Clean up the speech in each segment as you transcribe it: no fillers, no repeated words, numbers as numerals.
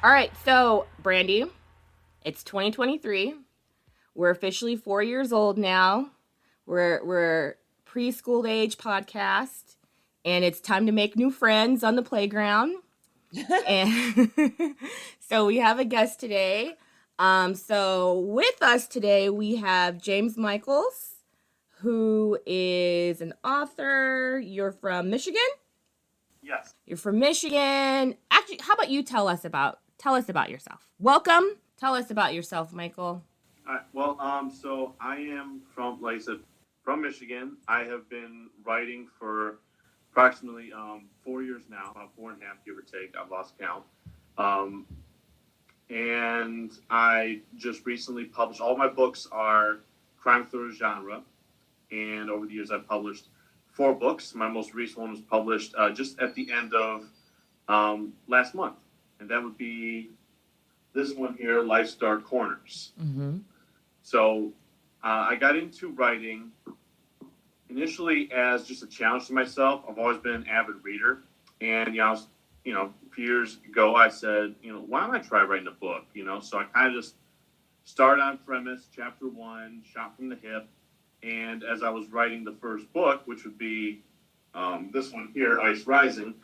All right, so Brandy, it's 2023. We're officially 4 years old now. We're preschool age podcast, and it's time to make new friends on the playground. And so we have a guest today. So with us today we have James Michels, who is an author. You're from Michigan? Yes. You're from Michigan. Actually, how about you tell us about yourself? Welcome. Tell us about yourself, Michael. All right. Well, so I am from, like I said, from Michigan. I have been writing for approximately 4 years now, about 4.5, give or take. I've lost count. Um, and I just recently published. All my books are crime thriller genre, and over the years I've published 4 books. My most recent one was published just at the end of last month, and that would be this one here, Life's Dark Corners. Mm-hmm. So I got into writing initially as just a challenge to myself. I've always been an avid reader, and a few years ago I said, why don't I try writing a book? So I kind of just started on premise, chapter 1, shot from the hip, and as I was writing the first book, which would be this one here, Ice Rising,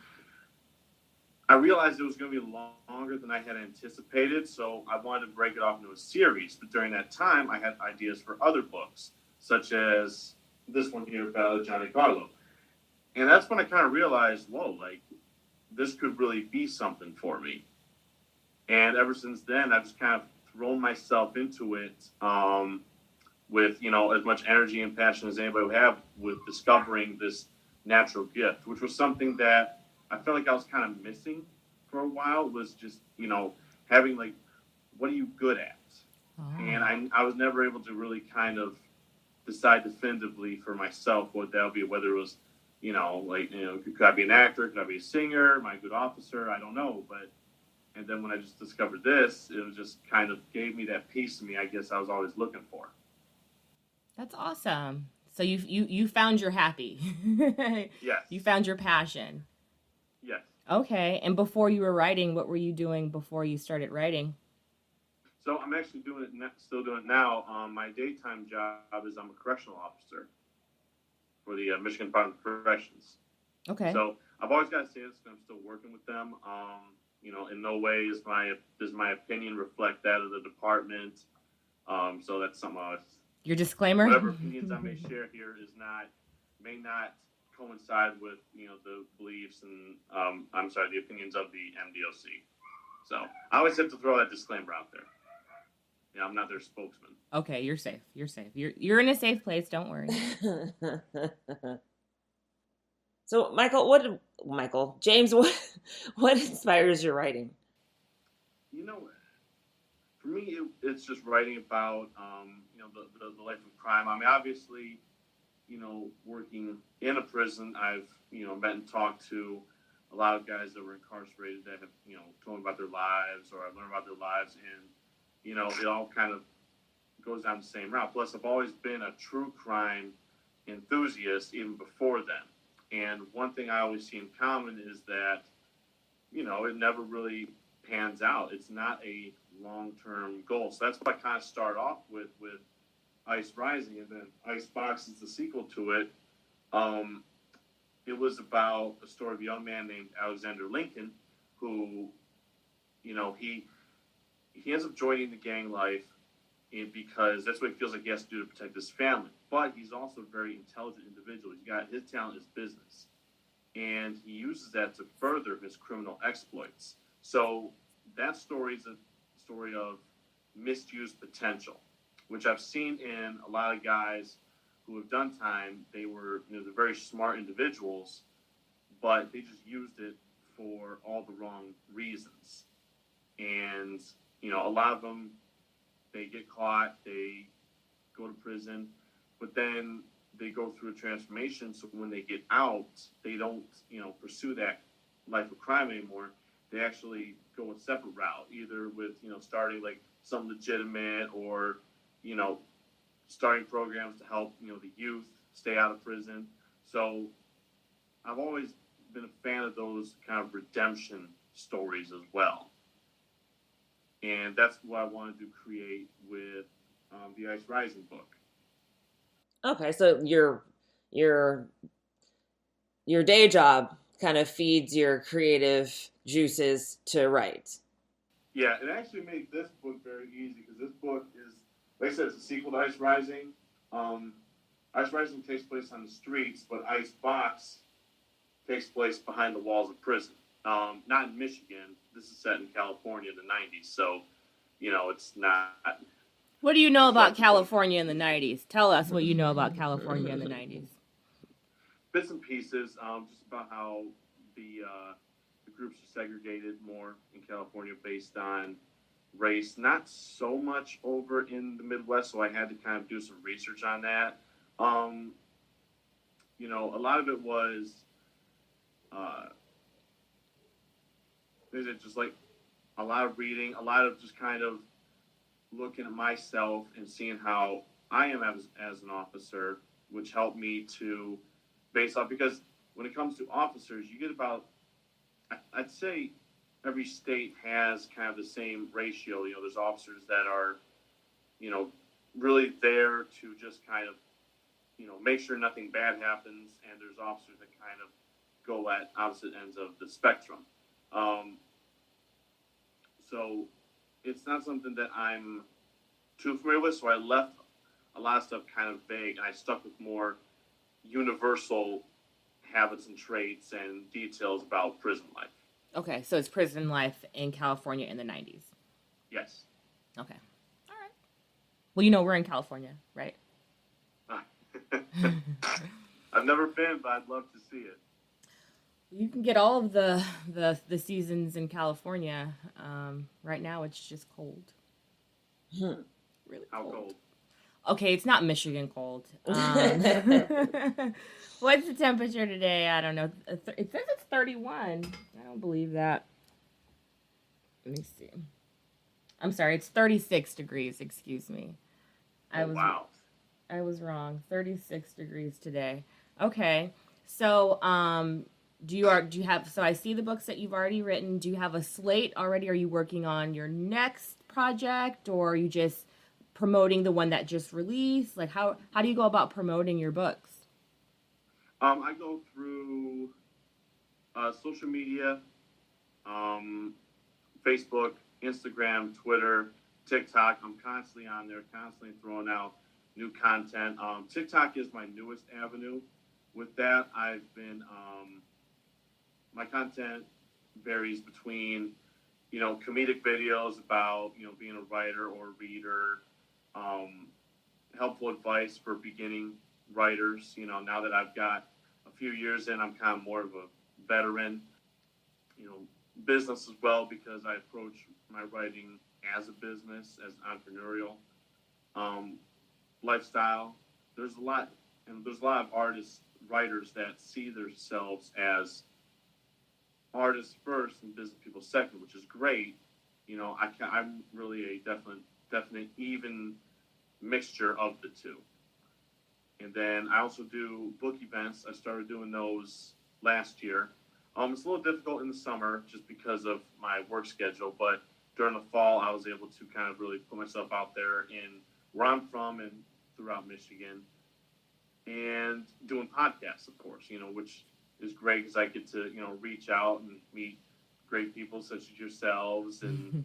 I realized it was going to be longer than I had anticipated, so I wanted to break it off into a series. But during that time, I had ideas for other books, such as this one here about Johnny Carlo. And that's when I kind of realized, whoa, this could really be something for me. And ever since then, I've just kind of thrown myself into it with, as much energy and passion as anybody would have with discovering this natural gift, which was something that I felt like I was kind of missing for a while, was just, having what are you good at? Oh. And I was never able to really kind of decide definitively for myself what that would be, whether it was, could I be an actor? Could I be a singer? Am I a good officer? I don't know. And then when I just discovered this, it was just kind of gave me that piece of me, I guess I was always looking for. That's awesome. So you found your happy. Yes. You found your passion. Yes. Okay. And before you were writing, what were you doing before you started writing? So I'm actually still doing it now. My daytime job is I'm a correctional officer for the Michigan Department of Corrections. Okay. So I've always got to say this because I'm still working with them. In no way does my opinion reflect that of the department. So that's something your disclaimer. Whatever opinions I may share here may not coincide with the beliefs and the opinions of the MDOC. So I always have to throw that disclaimer out there. I'm not their spokesman. Okay, you're safe. You're in a safe place. Don't worry. So James, what inspires your writing? For me, it's just writing about the life of crime. I mean, obviously, working in a prison, I've met and talked to a lot of guys that were incarcerated that have told me about their lives, or I've learned about their lives, and it all kind of goes down the same route. Plus, I've always been a true crime enthusiast even before then. And one thing I always see in common is that, it never really pans out. It's not a long-term goal. So that's what I kind of start off with Ice Rising, and then Icebox is the sequel to it. It was about a story of a young man named Alexander Lincoln who, he ends up joining the gang life because that's what he feels like he has to do to protect his family. But he's also a very intelligent individual. His talent is business. And he uses that to further his criminal exploits. So that story is a story of misused potential, which I've seen in a lot of guys who have done time. They were, they're very smart individuals, but they just used it for all the wrong reasons. And, a lot of them, they get caught, they go to prison, but then they go through a transformation. So when they get out, they don't, pursue that life of crime anymore. They actually go a separate route, either with, starting some legitimate or, starting programs to help, the youth stay out of prison. So I've always been a fan of those kind of redemption stories as well. And that's what I wanted to create with the Ice Rising book. Okay, so your day job kind of feeds your creative juices to write. Yeah, it actually made this book very easy because this book is, like I said, it's a sequel to Ice Rising. Um, Ice Rising takes place on the streets, but Ice Box takes place behind the walls of prison. Not in Michigan. This is set in California in the 90s, so, it's not. What do you know about California in the 90s? Tell us what you know about California in the 90s. Bits and pieces, just about how the groups are segregated more in California based on race. Not so much over in the Midwest, so I had to kind of do some research on that. A lot of it was, is it just like a lot of reading, a lot of just kind of looking at myself and seeing how I am as an officer, which helped me to base off, because when it comes to officers, you get about, I'd say every state has kind of the same ratio. There's officers that are, really there to just kind of, make sure nothing bad happens, and there's officers that kind of go at opposite ends of the spectrum. So it's not something that I'm too familiar with, so I left a lot of stuff kind of vague, and I stuck with more universal habits and traits and details about prison life. Okay, so it's prison life in California in the 90s. Yes. Okay. All right. Well, we're in California, right? I've never been, but I'd love to see it. You can get all of the seasons in California. Right now, it's just cold. Really cold. How cold? Okay, it's not Michigan cold. What's the temperature today? I don't know. It says it's 31. I don't believe that. Let me see. I'm sorry, it's 36 degrees. Excuse me. Wow. I was wrong. 36 degrees today. Okay. So, do you have, so I see the books that you've already written. Do you have a slate already? Are you working on your next project, or are you just promoting the one that just released? Like, how do you go about promoting your books? I go through social media, Facebook, Instagram, Twitter, TikTok. I'm constantly on there, constantly throwing out new content. TikTok is my newest avenue. With that, I've been, my content varies between, comedic videos about, being a writer or a reader, helpful advice for beginning writers. Now that I've got a few years in, I'm kind of more of a veteran. Business as well, because I approach my writing as a business, as entrepreneurial. Lifestyle. There's a lot of artists, writers that see themselves as artists first and business people second, which is great. I'm really a definite even mixture of the two. And then I also do book events. I started doing those last year. It's a little difficult in the summer just because of my work schedule, but during the fall, I was able to kind of really put myself out there in where I'm from and throughout Michigan, and doing podcasts, of course, which is great because I get to, reach out and meet great people such as yourselves, and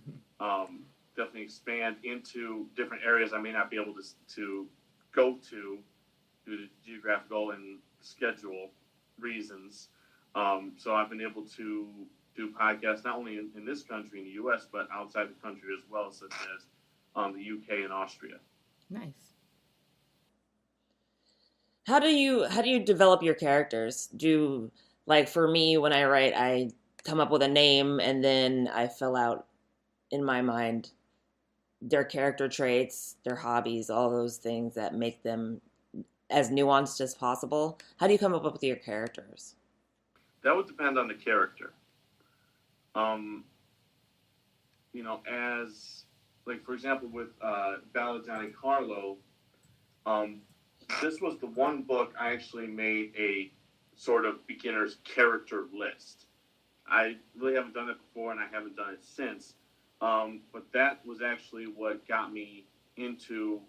definitely expand into different areas I may not be able to go to due to geographical and schedule reasons. So I've been able to do podcasts not only in this country, in the U.S., but outside the country as well, such as the U.K. and Austria. Nice. How do you develop your characters? For me, when I write, I come up with a name and then I fill out in my mind their character traits, their hobbies, all those things that make them as nuanced as possible. How do you come up with your characters? That would depend on the character. As, like, for example, with Ballad of Johnny Carlo, this was the one book I actually made a sort of beginner's character list. I really haven't done it before, and I haven't done it since. But that was actually what got me into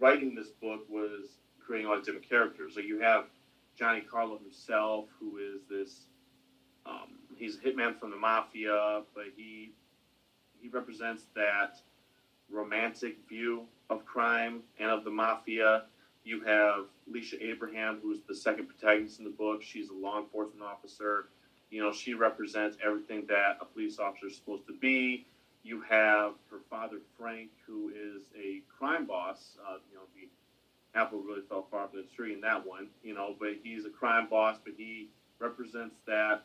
writing this book, was creating all these different characters. So you have Johnny Carlo himself, who is this. He's a hitman from the mafia, but he represents that romantic view of crime and of the mafia. You have Leisha Abraham, who's the second protagonist in the book. She's a law enforcement officer. She represents everything that a police officer is supposed to be. You have her father, Frank, who is a crime boss. The apple really fell far from the tree in that one, but he's a crime boss, but he represents that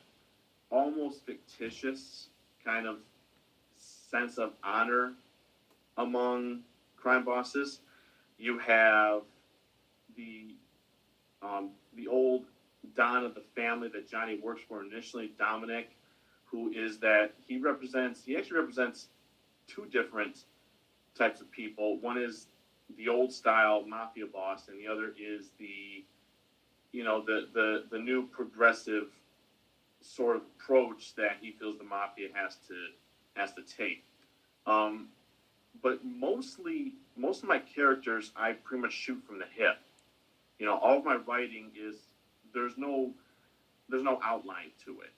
almost fictitious kind of sense of honor among crime bosses. You have the old Don of the family that Johnny works for initially, Dominic, who is that he actually represents two different types of people. One is the old style mafia boss, and the other is the new progressive sort of approach that he feels the mafia has to take. But most of my characters, I pretty much shoot from the hip. All of my writing is there's no outline to it.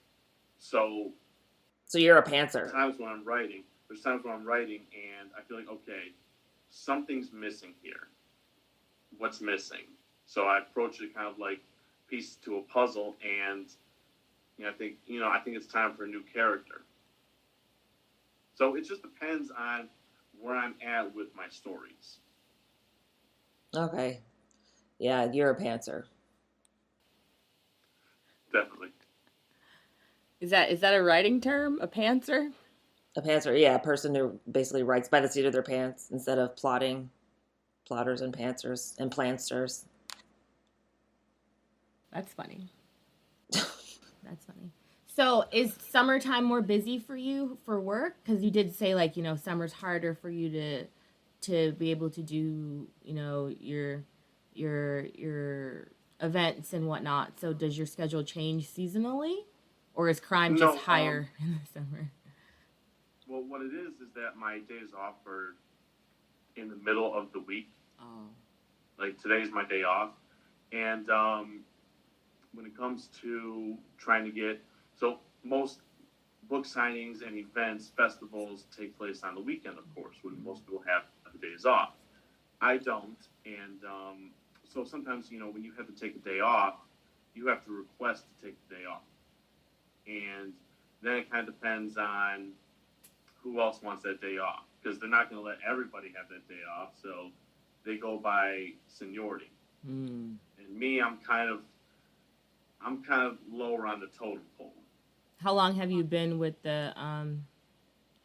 So you're a pantser. there's times when I'm writing, and I feel like, okay, something's missing here. What's missing? So I approach it kind of like pieces to a puzzle, and I think it's time for a new character. So it just depends on where I'm at with my stories. Okay. Yeah, you're a pantser. Definitely. Is that a writing term? A pantser? A pantser, yeah, a person who basically writes by the seat of their pants instead of plotters and pantsers and plantsters. That's funny. That's funny. So is summertime more busy for you for work? Because you did say summer's harder for you to be able to do your events and whatnot. So does your schedule change seasonally, or is crime just higher in the summer? Well, what it is that my days off are in the middle of the week. Oh. Like today's my day off, and when it comes to trying to get most book signings and events, festivals take place on the weekend, of course, when most people have the days off. I don't, and so sometimes when you have to take a day off, you have to request to take the day off, and then it kind of depends on who else wants that day off, because they're not going to let everybody have that day off, so they go by seniority. And me, I'm kind of lower on the totem pole. How long have you been with the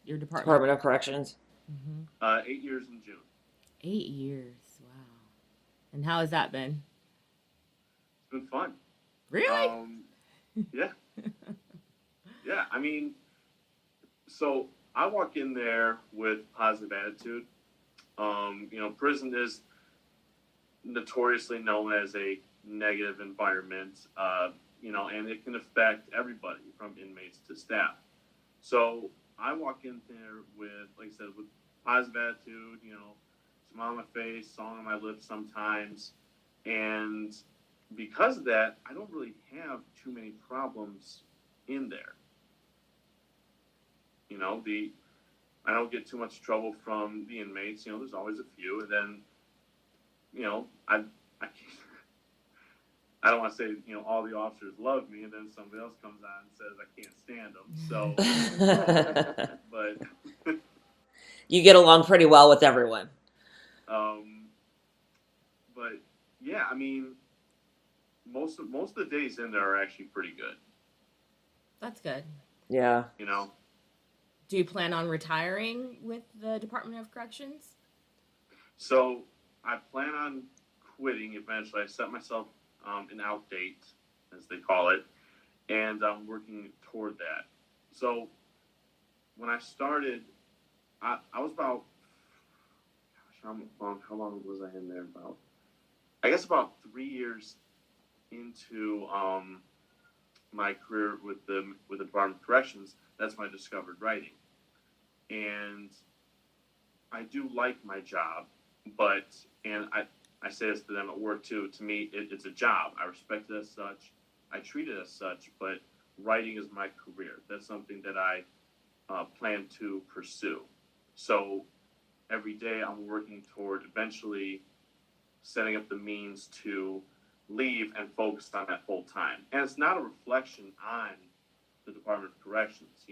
your department? Department of Corrections. Mm-hmm. 8 years in June. 8 years, wow. And how has that been? It's been fun. Really? Yeah. Yeah, I mean, so I walk in there with positive attitude. Prison is notoriously known as a negative environment, and it can affect everybody from inmates to staff. So I walk in there with, like I said, with positive attitude, smile on my face, song on my lips sometimes. And because of that, I don't really have too many problems in there. I don't get too much trouble from the inmates. There's always a few, and then, I don't want to say, all the officers love me, and then somebody else comes on and says I can't stand them. So, but you get along pretty well with everyone. But yeah, I mean, most of the days in there are actually pretty good. That's good. Yeah. Do you plan on retiring with the Department of Corrections? So I plan on quitting eventually. I set myself an out date, as they call it, and I'm working toward that. So when I started, I was about, how long was I in there? About 3 years into my career with the Department of Corrections. That's when I discovered writing. And I do like my job, and I say this to them at work too. To me, it's a job. I respect it as such. I treat it as such, but writing is my career. That's something that I plan to pursue. So every day I'm working toward eventually setting up the means to leave and focus on that full time. And it's not a reflection on the Department of Corrections.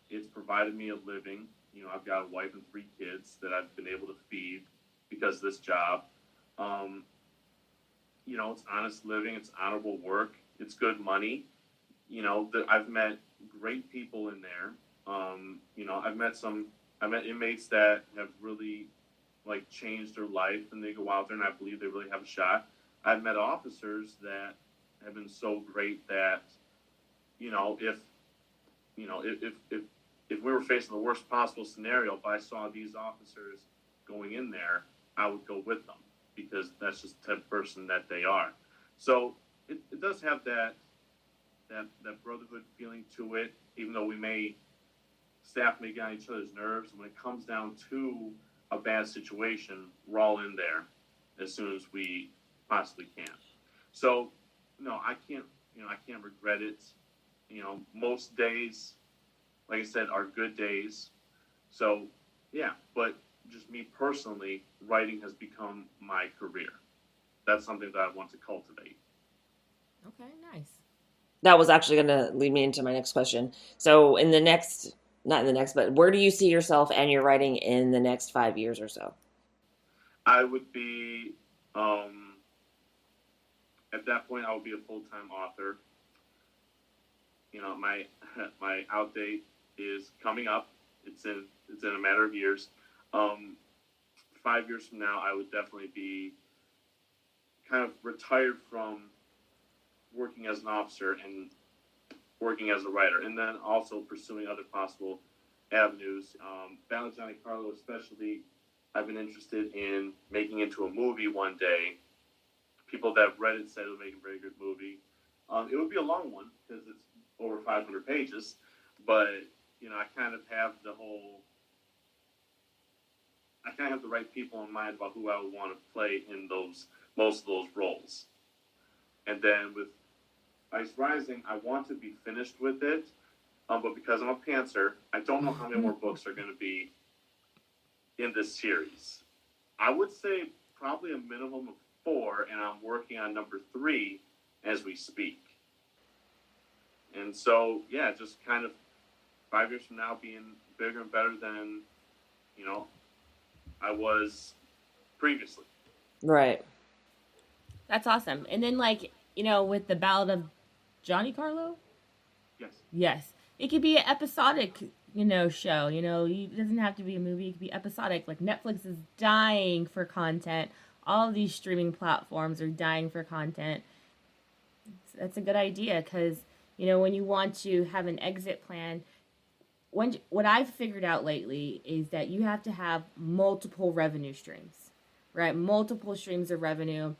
It's provided me a living. I've got a wife and 3 kids that I've been able to feed because of this job. It's honest living, it's honorable work, it's good money. I've met great people in there. I met inmates that have really changed their life, and they go out there and I believe they really have a shot. I've met officers that have been so great that, if if we were facing the worst possible scenario, if I saw these officers going in there, I would go with them because that's just the type of person that they are. So it does have that brotherhood feeling to it, even though staff may get on each other's nerves. When it comes down to a bad situation, we're all in there as soon as we possibly can. So, no, I can't regret it. Most days, like I said, are good days. So, yeah, but just me personally, writing has become my career. That's something that I want to cultivate. Okay, nice. That was actually going to lead me into my next question. So, not in the next, but where do you see yourself and your writing in the next 5 years or so? I would be, at that point, I would be a full-time author. My out date is coming up. It's in a matter of years. 5 years from now, I would definitely be kind of retired from working as an officer and working as a writer, and then also pursuing other possible avenues. Battle of Johnny Carlo, especially, I've been interested in making into a movie one day. People that have read it said it'll make a very good movie. It would be a long one because it's over 500 pages, but I kind of have the right people in mind about who I would want to play in most of those roles. And then with Ice Rising, I want to be finished with it, but because I'm a pantser, I don't know how many more books are going to be in this series. I would say probably a minimum of 4, and I'm working on number 3 as we speak. And so, yeah, just kind of 5 years from now being bigger and better than, I was previously. Right. That's awesome. And then, with the Ballad of Johnny Carlo? Yes. Yes. It could be an episodic, show. It doesn't have to be a movie. It could be episodic. Like, Netflix is dying for content. All of these streaming platforms are dying for content. That's a good idea because, when you want to have an exit plan, what I've figured out lately is that you have to have multiple revenue streams, right? Multiple streams of revenue.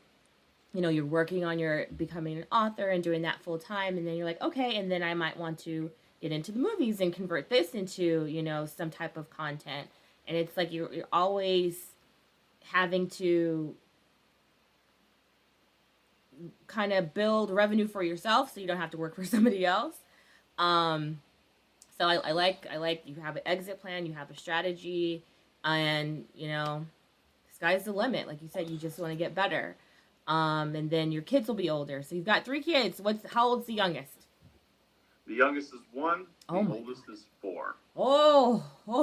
You're working on your becoming an author and doing that full time, and then you're like, okay, and then I might want to get into the movies and convert this into, some type of content. And it's like you're always having to kind of build revenue for yourself so you don't have to work for somebody else. So I like you have an exit plan, you have a strategy, and sky's the limit. Like you said, you just want to get better. And then your kids will be older. So you've got 3 kids. How old's the youngest? The youngest is 1. The Oh oldest is 4.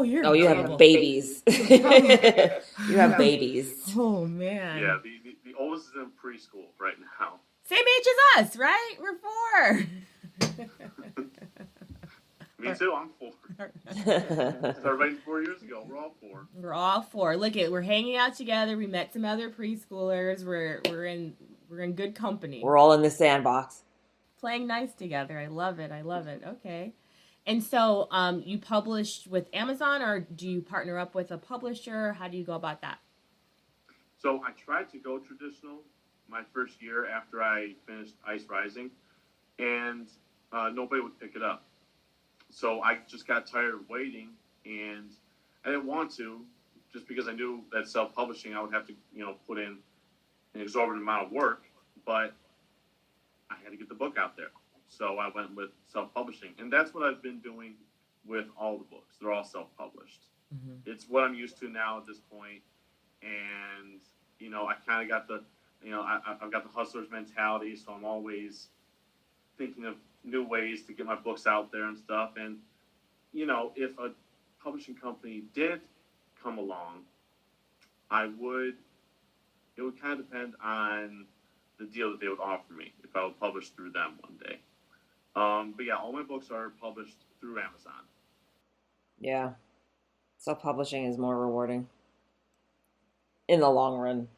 You have babies. You have babies. Oh man. Yeah, the oldest is in preschool right now. Same age as us, right? We're 4. Me too. I'm 4. Started writing 4 years ago. We're all 4. We're all 4. Look we're hanging out together. We met some other preschoolers. We're in good company. We're all in the sandbox. Playing nice together. I love it. Okay. And so, you published with Amazon, or do you partner up with a publisher? How do you go about that? So I tried to go traditional my first year after I finished Ice Rising, and nobody would pick it up. So I just got tired of waiting, and I didn't want to, just because I knew that self-publishing I would have to, put in an exorbitant amount of work, but I had to get the book out there. So I went with self-publishing, and that's what I've been doing with all the books. They're all self-published. Mm-hmm. It's what I'm used to now at this point, and I kind of got the, I've got the hustler's mentality, so I'm always thinking of new ways to get my books out there and stuff. And if a publishing company did come along, it would kind of depend on the deal that they would offer me if I would publish through them one day. But yeah, all my books are published through Amazon. Yeah. Self-publishing is more rewarding in the long run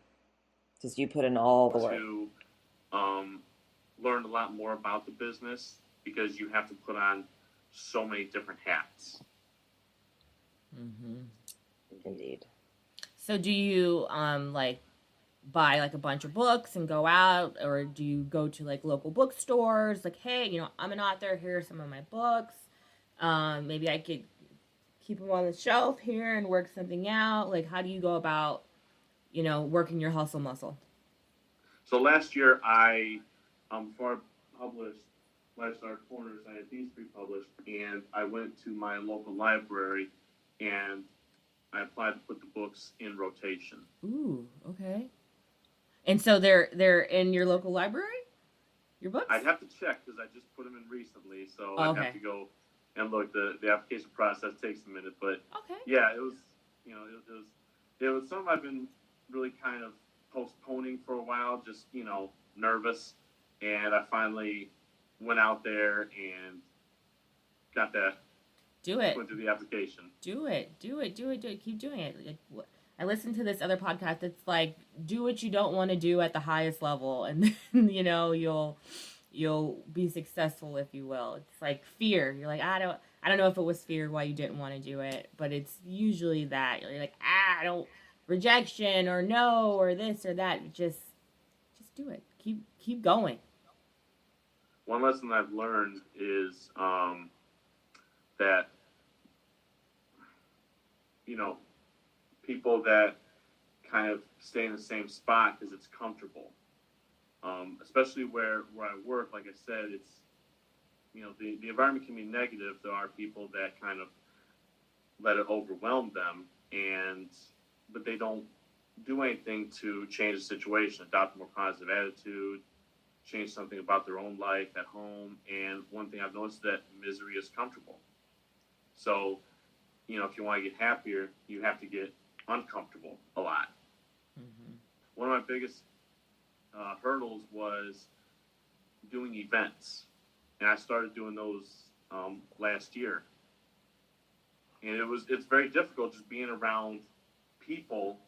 because you put in all the work. To learn a lot more about the business because you have to put on so many different hats. Mm-hmm. Indeed. So do you buy like a bunch of books and go out, or do you go to like local bookstores? Like, hey, I'm an author. Here are some of my books. Maybe I could keep them on the shelf here and work something out. Like, how do you go about, working your hustle muscle? So last year, before I published Lifestyle Corners, I had these 3 published, and I went to my local library and I applied to put the books in rotation. Ooh, okay. And so they're in your local library? Your books? I'd have to check because I just put them in recently, so okay. I'd have to go and look. The application process takes a minute, but okay. Yeah, it was something I've been really kind of postponing for a while, just nervous, and I finally went out there and got that. Do it. Went through the application. Do it. Keep doing it. Like, I listened to this other podcast. It's like, do what you don't want to do at the highest level, and then you'll be successful, if you will. It's like fear. You're like, I don't know if it was fear why you didn't want to do it, but it's usually that you're like, I don't, rejection or no or this or that. Just do it. Keep going. One lesson I've learned is that people that kind of stay in the same spot because it's comfortable. Especially where I work, like I said, it's, the environment can be negative. There are people that kind of let it overwhelm them, but they don't do anything to change the situation, adopt a more positive attitude, change something about their own life at home. And one thing I've noticed is that misery is comfortable. So, if you want to get happier, you have to get uncomfortable a lot. Mm-hmm. One of my biggest hurdles was doing events, and I started doing those last year. And it's very difficult just being around people,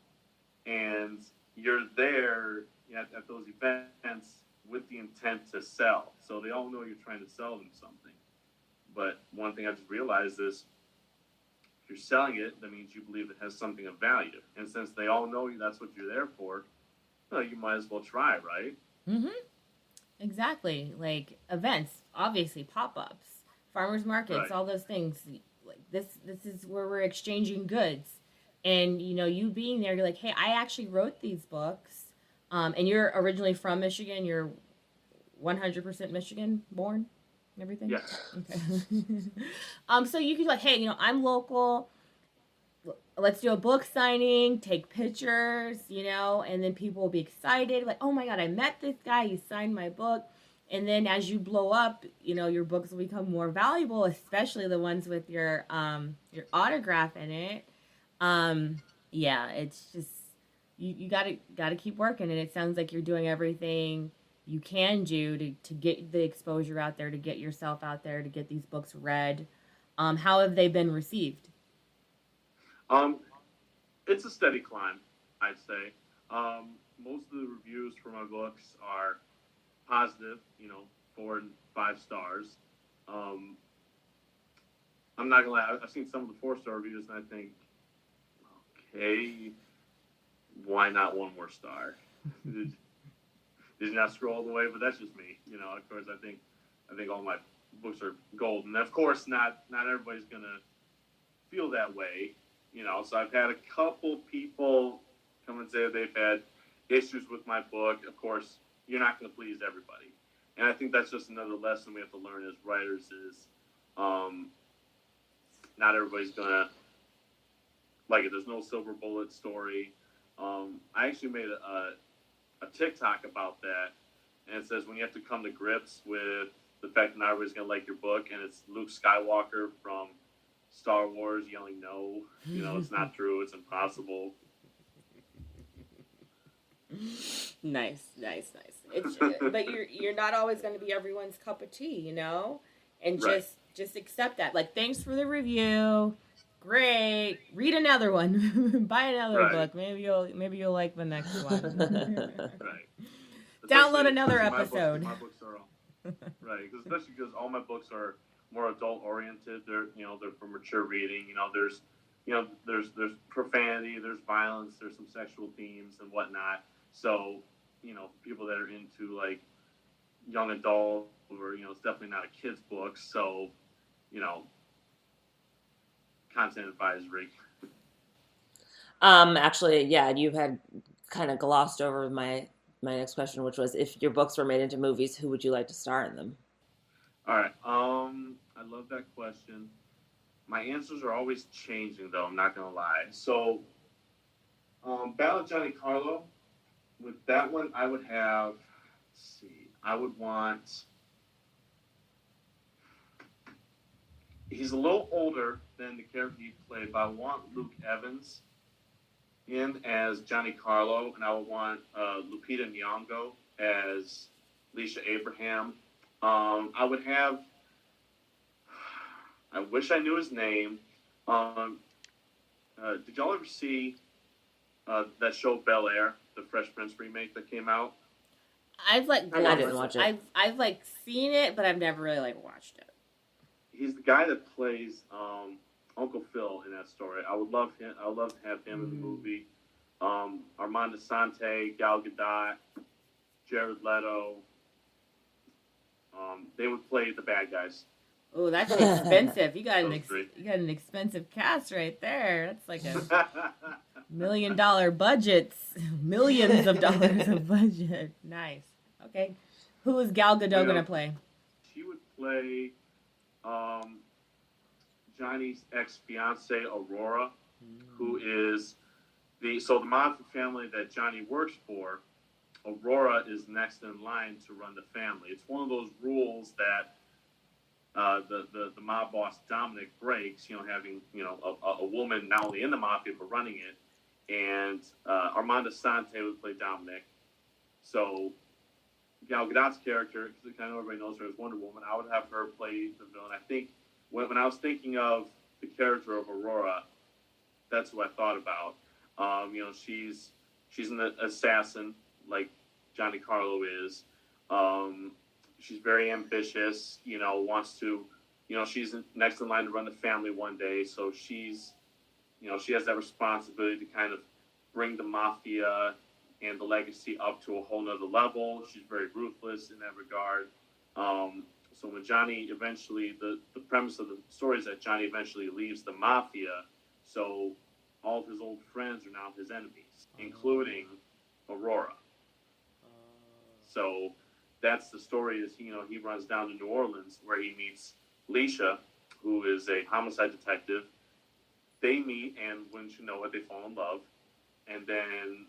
and you're there at those events with the intent to sell. So they all know you're trying to sell them something. But one thing I just realized is, if you're selling it, that means you believe it has something of value. And since they all know that's what you're there for, you might as well try, right? Mm-hmm. Exactly. Like events, obviously pop-ups, farmers markets, right. All those things. Like this is where we're exchanging goods. And you being there, you're like, hey, I actually wrote these books. And you're originally from Michigan. You're 100% Michigan born and everything? Yes. Okay. So you could like, hey, I'm local. Let's do a book signing, take pictures, and then people will be excited. Like, oh my God, I met this guy. He signed my book. And then as you blow up, your books will become more valuable, especially the ones with your autograph in it. Yeah, it's just, you gotta keep working. And it sounds like you're doing everything you can do to get the exposure out there, to get yourself out there, to get these books read. How have they been received? It's a steady climb, I'd say. Most of the reviews for my books are positive, 4 and 5 stars. I'm not gonna lie, I've seen some of the 4-star reviews and I think, okay, why not 1 more star? Did you not scroll all the way? But that's just me. Of course, I think all my books are gold, and of course, not everybody's gonna feel that way. So I've had a couple people come and say that they've had issues with my book. Of course, you're not going to please everybody. And I think that's just another lesson we have to learn as writers is not everybody's going to like it. There's no silver bullet story. I actually made a TikTok about that, and it says when you have to come to grips with the fact that not everybody's going to like your book, and it's Luke Skywalker from Star Wars yelling no. It's not true. It's impossible. Nice. It's but you're not always going to be everyone's cup of tea, and Right. just accept that. Like, thanks for the review. Great. Read another one. Buy another Right. book. Maybe you'll like the next one. Right. Download another especially episode. My books are all right, especially because all my books are more adult oriented. They're for mature reading. There's profanity, there's violence, there's some sexual themes and whatnot. So people that are into like young adult or it's definitely not a kid's book. So content advisory. Actually, yeah, you had kind of glossed over my next question, which was if your books were made into movies, who would you like to star in them? All right. I love that question. My answers are always changing, though. I'm not gonna lie. So, Battle of Johnny Carlo. With that one, I would have. Let's see. I would want. He's a little older than the character he played, but I want Luke Evans in as Johnny Carlo, and I would want Lupita Nyong'o as Leisha Abraham. I would have. I wish I knew his name. Did y'all ever see that show Bel Air, the Fresh Prince remake that came out? I didn't watch it. I've seen it, but I've never really watched it. He's the guy that plays Uncle Phil in that story. I would love him. I would love to have him in the movie. Armand Asante, Gal Gadot, Jared Leto. They would play the bad guys. Oh, that's expensive. You got an expensive cast right there. That's like a $1 million budgets, millions of dollars of budget. Nice. Okay, who is Gal Gadot gonna play? She would play Johnny's ex-fiance Aurora, who is the mafia family that Johnny works for. Aurora is next in line to run the family. It's one of those rules that the mob boss Dominic breaks. Having a woman not only in the mafia but running it, and Armando Sante would play Dominic. So Gal Gadot's character, because I know everybody knows her as Wonder Woman, I would have her play the villain. I think when I was thinking of the character of Aurora, that's who I thought about. She's an assassin like Johnny Carlo is. She's very ambitious. Wants to. She's next in line to run the family one day. So she's, she has that responsibility to kind of bring the mafia and the legacy up to a whole nother level. She's very ruthless in that regard. So when Johnny eventually, the premise of the story is that Johnny eventually leaves the mafia. So all of his old friends are now his enemies, including Aurora. So that's the story. Is he runs down to New Orleans where he meets Leisha, who is a homicide detective. They meet, and wouldn't you know it, they fall in love. And then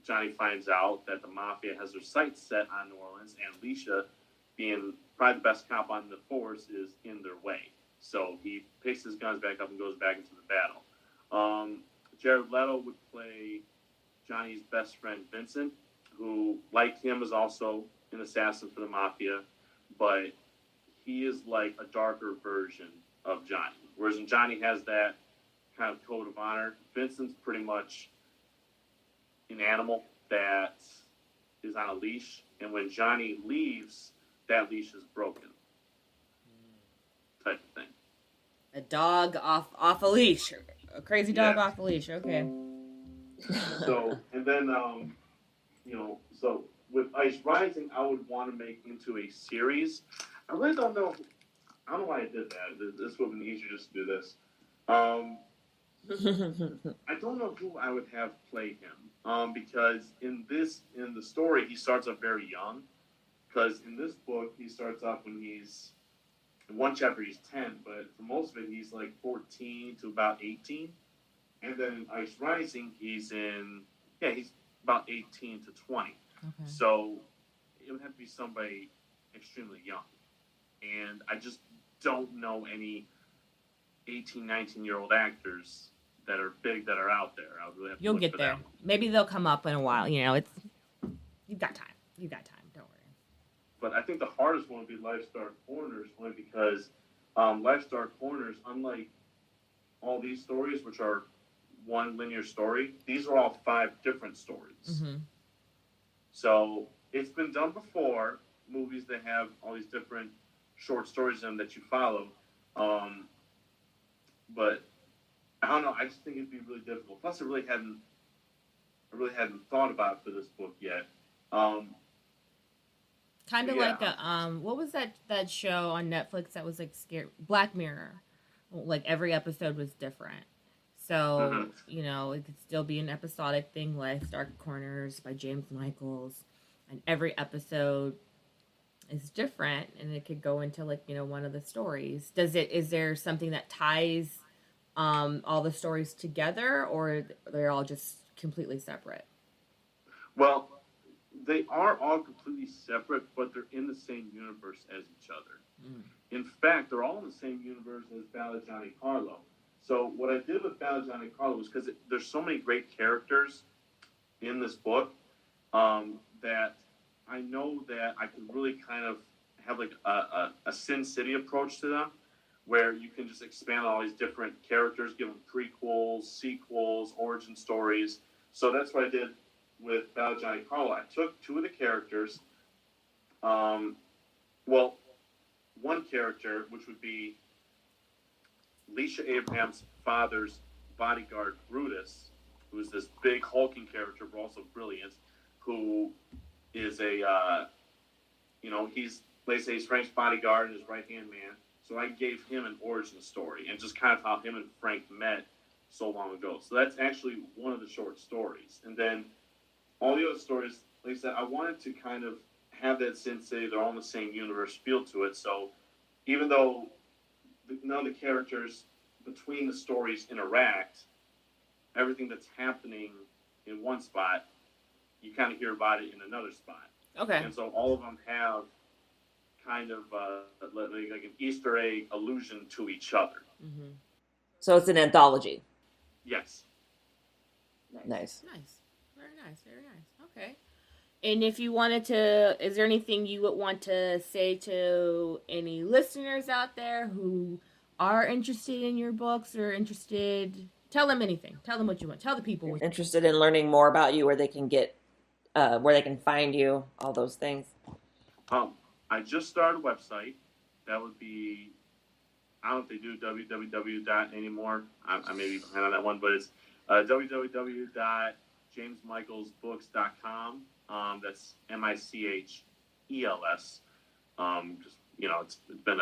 Johnny finds out that the mafia has their sights set on New Orleans, and Leisha, being probably the best cop on the force, is in their way. So he picks his guns back up and goes back into the battle. Jared Leto would play Johnny's best friend, Vincent, who, like him, is also an assassin for the mafia, but he is like a darker version of Johnny. Whereas when Johnny has that kind of code of honor, Vincent's pretty much an animal that is on a leash, and when Johnny leaves, that leash is broken. Type of thing. A dog off a leash. A crazy dog off a leash. Okay. So, and then, so with Ice Rising, I would want to make into a series. I really don't know. I don't know why I did that. This would have been easier just to do this. Um, I don't know who I would have play him. Because in the story he starts off very young. Because in this book he starts off when he's in one chapter he's 10, but for most of it he's like 14 to about 18. And then in Ice Rising he's about 18 to 20. Okay. So it would have to be somebody extremely young. And I just don't know any 18, 19-year-old actors that are big that are out there. I would really have to You'll look get for there. them. Maybe they'll come up in a while. You know, you've got time. You've got time. Don't worry. But I think the hardest one would be Life's Dark Corners, only because Life's Dark Corners, unlike all these stories, which are one linear story, these are all 5 different stories. Mm-hmm. So it's been done before, movies that have all these different short stories in them that you follow. But I don't know. I just think it'd be really difficult. Plus, I really hadn't thought about it for this book yet. Kind of Yeah. like what was that show on Netflix that was like scary? Black Mirror. Like every episode was different. So, you know, it could still be an episodic thing, like Dark Corners by James Michels, and every episode is different, and it could go into like, you know, one of the stories. Is there something that ties all the stories together, or they're all just completely separate? Well, they are all completely separate, but they're in the same universe as each other. Mm. In fact, they're all in the same universe as Ballad Johnny Carlo. So what I did with Ballad Johnny Carlo was because there's so many great characters in this book that I know that I can really kind of have like a Sin City approach to them, where you can just expand on all these different characters, give them prequels, sequels, origin stories. So that's what I did with Ballad Johnny Carlo. I took 2 of the characters. One character, which would be Leisha Abraham's father's bodyguard, Brutus, who's this big hulking character, but also brilliant, who is he's Frank's bodyguard and his right-hand man. So I gave him an origin story and just kind of how him and Frank met so long ago. So that's actually one of the short stories. And then all the other stories, like I said, I wanted to kind of have that Sin City, they're all in the same universe feel to it. So even though none of the characters between the stories interact, everything that's happening in one spot, you kind of hear about it in another spot. Okay. And so all of them have kind of like an Easter egg allusion to each other. Mm-hmm. So it's an anthology. Yes. Nice. Nice. Very nice. Very nice. Okay. And if you wanted to, is there anything you would want to say to any listeners out there who are interested in your books or interested? Tell them anything. Tell them what you want. Tell the people. Interested in learning more about you, where they can find you, all those things. I just started a website. That would be, I don't know if they do www. Anymore. I may be behind on that one, but it's www.jamesmichelsbooks.com. That's Michels. Just, you know, it's been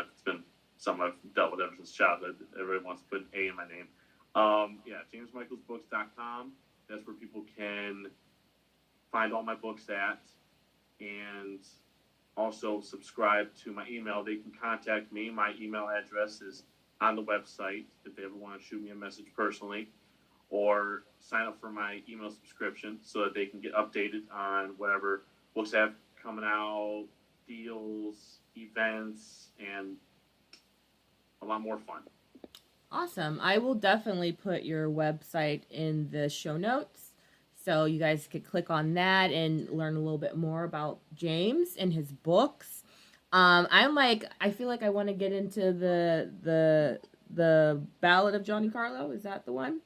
something I've dealt with ever since childhood. Everybody wants to put an A in my name. JamesMichelsBooks.com. That's where people can find all my books at, and also subscribe to my email. They can contact me. My email address is on the website if they ever want to shoot me a message personally, or sign up for my email subscription so that they can get updated on whatever books I have coming out, deals, events, and a lot more fun. Awesome. I will definitely put your website in the show notes, so you guys could click on that and learn a little bit more about James and his books. I feel like I want to get into the Ballad of Johnny Carlo. Is that the one?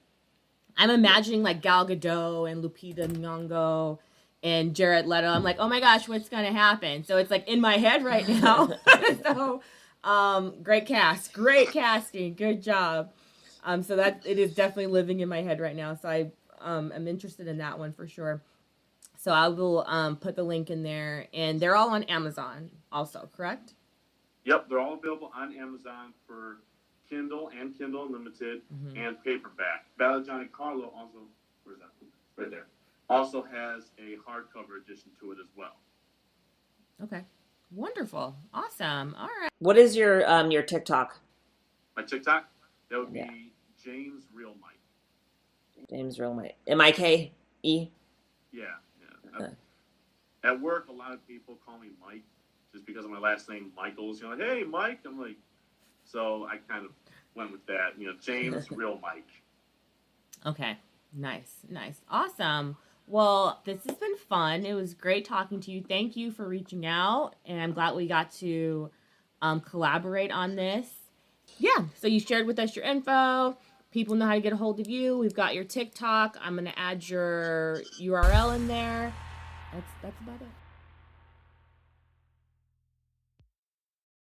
I'm imagining like Gal Gadot and Lupita Nyong'o and Jared Leto. I'm like, oh my gosh, what's gonna happen? So it's like in my head right now. So, great great casting, good job. So that it is definitely living in my head right now. So I'm interested in that one for sure. So I will put the link in there, and they're all on Amazon also, correct? Yep, they're all available on Amazon for Kindle and Kindle Unlimited Mhm. and paperback. Ballad Johnny Carlo also, where's that? Right there. Also has a hardcover edition to it as well. Okay. Wonderful. Awesome. All right. What is your TikTok? My TikTok, that would be Yeah. James Real Mike. James Real Mike. MIKE? Yeah. Okay. At work, a lot of people call me Mike just because of my last name, Michels. Like, hey, Mike. I'm like, so I kind of went with that. James Real Mike. Okay. Nice. Awesome. Well, this has been fun. It was great talking to you. Thank you for reaching out, and I'm glad we got to collaborate on this. Yeah. So you shared with us your info. People know how to get a hold of you. We've got your TikTok. I'm gonna add your URL in there. That's about it.